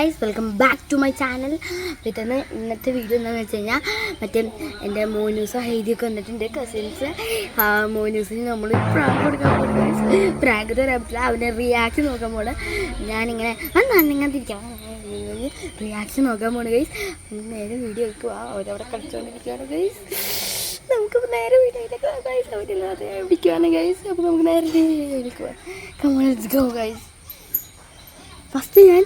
Guys, welcome back to my channel. പിന്നെ ഇന്നത്തെ video എന്താണെന്ന് വെച്ച് കഴിഞ്ഞാൽ എൻ്റെ മോനൂസും ഹൈദിയൊക്കെ വന്നിട്ടുണ്ട്, കസിൻസ്. മോനൂസിന് നമ്മൾ പ്രാങ്ക് കൊടുക്കാൻ പോകുന്നത്. പ്രാങ്ക് തരാൻ പറ്റില്ല, അവനെ റിയാക്ഷൻ നോക്കാൻ പോകണം. ഞാനിങ്ങനെ നന്നിങ്ങാതിരിക്കാം, റിയാക്ഷൻ നോക്കാൻ പോകണം ഗൈസ്. നേരെ വീഡിയോ വയ്ക്കുക, അവരവിടെ കളിച്ചുകൊണ്ടിരിക്കുകയാണ് ഗൈസ്. നമുക്ക് നേരെ വീഡിയോയിലേക്ക് ഗൈസ്, അവരില്ലാതെ പിടിക്കുകയാണ് ഗൈസ്. അപ്പോൾ നമുക്ക് നേരെ വീഡിയോയിലേക്ക് പോകാം. Come on, let's go guys. First ഞാൻ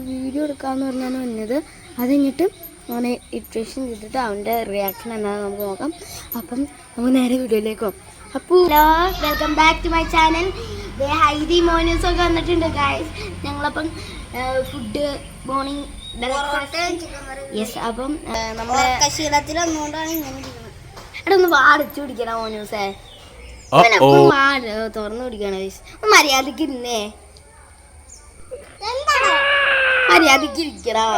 വീഡിയോ എടുക്കാമെന്ന് പറഞ്ഞാണ് വന്നത്. അത് കഴിഞ്ഞിട്ട് അവനെ ഇൻട്രഷൻ ചെയ്തിട്ട് അവൻ്റെ റിയാക്ഷൻ എന്താണെന്ന് നമുക്ക് നോക്കാം. അപ്പം നമുക്ക് നേരെ വീഡിയോയിലേക്ക് പോകാം. അപ്പോൾ hello, welcome back to my channel. ഹൈദി മോനൂസൊക്കെ വന്നിട്ടുണ്ട് ഗൈസ്. ഞങ്ങളപ്പം ഫുഡ് മോർണിംഗ് യെസ്. അപ്പം നമ്മൾ ക്ഷീണത്തിലൊന്നുകൊണ്ടാണ് ഇങ്ങനെ എടാ ഒന്ന് വാടിച്ചു പിടിക്കണം മോനൂസേ. വാട് തുറന്നു പിടിക്കണം ഗൈസ്. മര്യാദക്ക് ഇരുന്നേ, മര്യാദക്ക് ഇരിക്കണോ,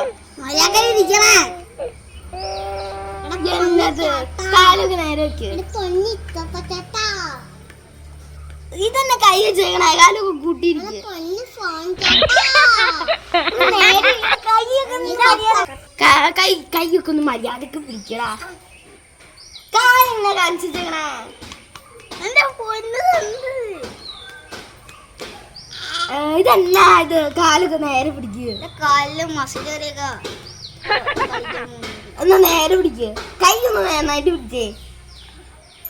കാലൊക്കെ നേരെ വെക്ക്. ഇതന്നെ കൈ വെച്ചേക്കണ, കാലൊക്കെ കൂട്ടിയിരിക്കും. കൈയൊക്കെ ഒന്ന് മര്യാദക്ക് പിടിക്കടാ. കാലെങ്ങനെ കാണിച്ചേക്കണ എന്റെ പൊന്ന്. ഇതല്ല, ഇത് കാലൊക്കെ നേരെ പിടിക്കുക. കാലില് മസിൽ കയറിയൊക്കെ എന്നാ നേരെ പിടിക്കുക. കൈ ഒന്ന് നന്നായിട്ട് പിടിച്ചേ.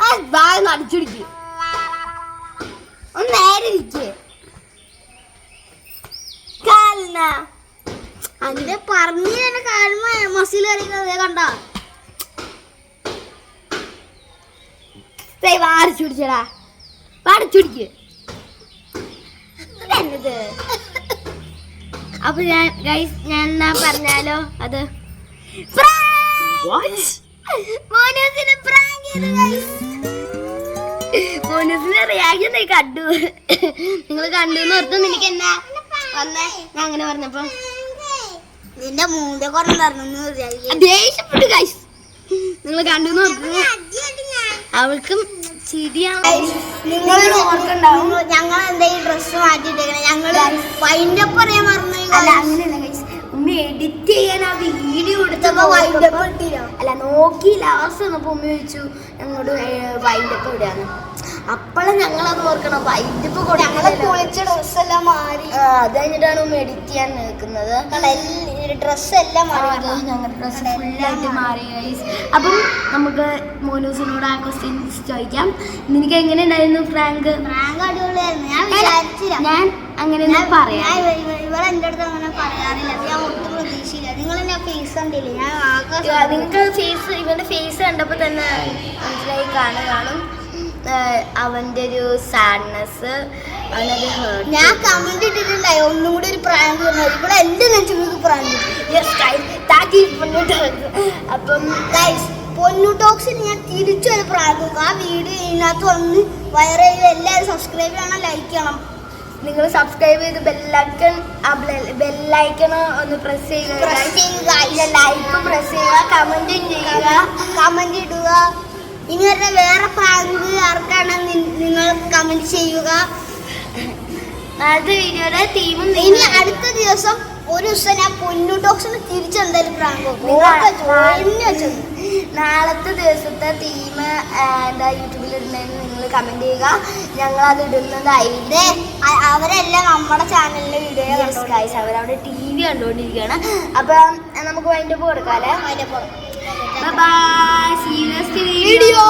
ആ ഭാഗം അടിച്ചു പിടിക്കുക. ഒന്ന് നേരെ ഇരിക്കുക. കാലിനാ അതിന്റെ പറഞ്ഞു തന്നെ കാലുമ മസിൽ കയറിയൊക്കെ കണ്ട. വാടിച്ചു പിടിച്ചടാ, വാടിച്ചു പിടിക്കുക. അപ്പൊ ഞാൻ ഗൈസ്, ഞാൻ എന്നാ പറഞ്ഞാലോ, അത് മോനൂസിനെ റിയാക്ഷൻ കണ്ടു. നിങ്ങൾ കണ്ടു എന്ന് ഓർത്തു. എനിക്ക് എന്നാ വന്നേ ഞാൻ അങ്ങനെ പറഞ്ഞപ്പോ നിന്റെ മൂന്റെ കുറഞ്ഞു ദേഷ്യപ്പെട്ടു ഗൈസ്. നിങ്ങൾ കണ്ടു എന്ന് ഓർത്തു. അവൾക്കും ശരിയാണ്. നിങ്ങൾ ഓർക്കുണ്ടാവും ഞങ്ങൾ എന്താ ഈ ഡ്രസ്സ് മാറ്റിയിട്ടേക്കണേ. ഞങ്ങള് വൈൻഡപ്പ് പറയാൻ പറഞ്ഞു. അല്ല, അങ്ങനെയല്ല ഗൈസ്, ഉമ്മ എഡിറ്റ് ചെയ്യാൻ ആ വീഡിയോ എടുത്തപ്പോ വൈൻഡപ്പ് ഇട്ടില്ല. അല്ല, നോക്കി ലാസ്റ്റ് വന്നപ്പോ ഉമ്മ ചോദിച്ചു ഞങ്ങളോട് വൈൻഡപ്പ് എവിടെയാണ്. അപ്പോഴും ഞങ്ങളത് ഓർക്കണം, വൈൻഡപ്പ് ഞങ്ങളെ കുളിച്ച ഡ്രസ്സെല്ലാം മാറി. അത് കഴിഞ്ഞിട്ടാണ് ഉമ്മ എഡിറ്റ് ചെയ്യാൻ നിൽക്കുന്നത്. ഡ്രസ്സെല്ലാം മാറി, ഞങ്ങളുടെ ഡ്രസ്സ് ഫുള്ളായിട്ട് മാറി ഗൈസ്. അപ്പം നമുക്ക് മോനൂസിനോട് ആ ക്വസ്റ്റ്യൻസ് ചോദിക്കാം. നിനക്ക് എങ്ങനെ ഉണ്ടായിരുന്നു പ്രാങ്ക്? പ്രാങ്ക് അടിപൊളിയായിരുന്നു. ഞാൻ വിചാരിച്ചില്ല, ഞാൻ അങ്ങനെയൊന്നും പറയാം. ഇവളെ എൻ്റെ അടുത്ത് അങ്ങനെ പറയാറില്ല. ഞാൻ ഒട്ടും പ്രതീക്ഷയില്ല. നിങ്ങൾ എന്നെ ഫേസ് കണ്ടില്ലേ? ഞാൻ നിങ്ങൾക്ക് ഫേസ്, ഇവന്റെ ഫേസ് കണ്ടപ്പോൾ തന്നെ മനസ്സിലായി കാണും അവൻ്റെ ഒരു സാഡ്നെസ്, അവനൊരു ഹേർട്ട്. ഞാൻ കമന്റ് ഇട്ടിട്ടുണ്ടായി ഒന്നും കൂടി ഒരു പ്രാങ്ക് പറഞ്ഞത്. ഇവിടെ എല്ലാം നിങ്ങൾക്ക് പ്രാങ്ക്. അപ്പം പൊന്നു ടോക്സിന് ഞാൻ തിരിച്ചൊരു പ്രാങ്ക്. ആ വീഡിയോ ഇതിനകത്ത് വന്ന് വൈറൽ. എല്ലാവരും സബ്സ്ക്രൈബ് ചെയ്യണം, ലൈക്ക് ചെയ്യണം. നിങ്ങൾ സബ്സ്ക്രൈബ് ചെയ്ത് ബെല്ലൈക്കൺ ഒന്ന് പ്രസ് ചെയ്യുക, ലൈക്കും പ്രസ് ചെയ്യുക, കമന്റും ചെയ്യുക, കമന്റ് ഇടുക. ഇനി വരുന്ന വേറെ പ്രാങ്ക് ആർക്കാണ് നിങ്ങൾ കമന്റ് ചെയ്യുക. അടുത്ത വീഡിയോയുടെ തീമും. ഇനി അടുത്ത ദിവസം ഒരു ദിവസം ഞാൻ പൊന്നു ടോക്സിന് തിരിച്ചെന്തായാലും പ്രാങ്ക്. നാളത്തെ ദിവസത്തെ തീം എന്താ യൂട്യൂബിൽ ഇടുന്നതെന്ന് നിങ്ങൾ കമന്റ് ചെയ്യുക. ഞങ്ങൾ അത് ഇടുന്നതായിട്ട്. അവരെല്ലാം നമ്മുടെ ചാനലിലെ വീഡിയോ ഗൈസ്, അവരവിടെ TV കണ്ടുകൊണ്ടിരിക്കുകയാണ്. അപ്പം നമുക്ക് വൈൻഡപ്പ് കൊടുക്കാല്ലേ. അതിന്റെ bye bye, see you next video.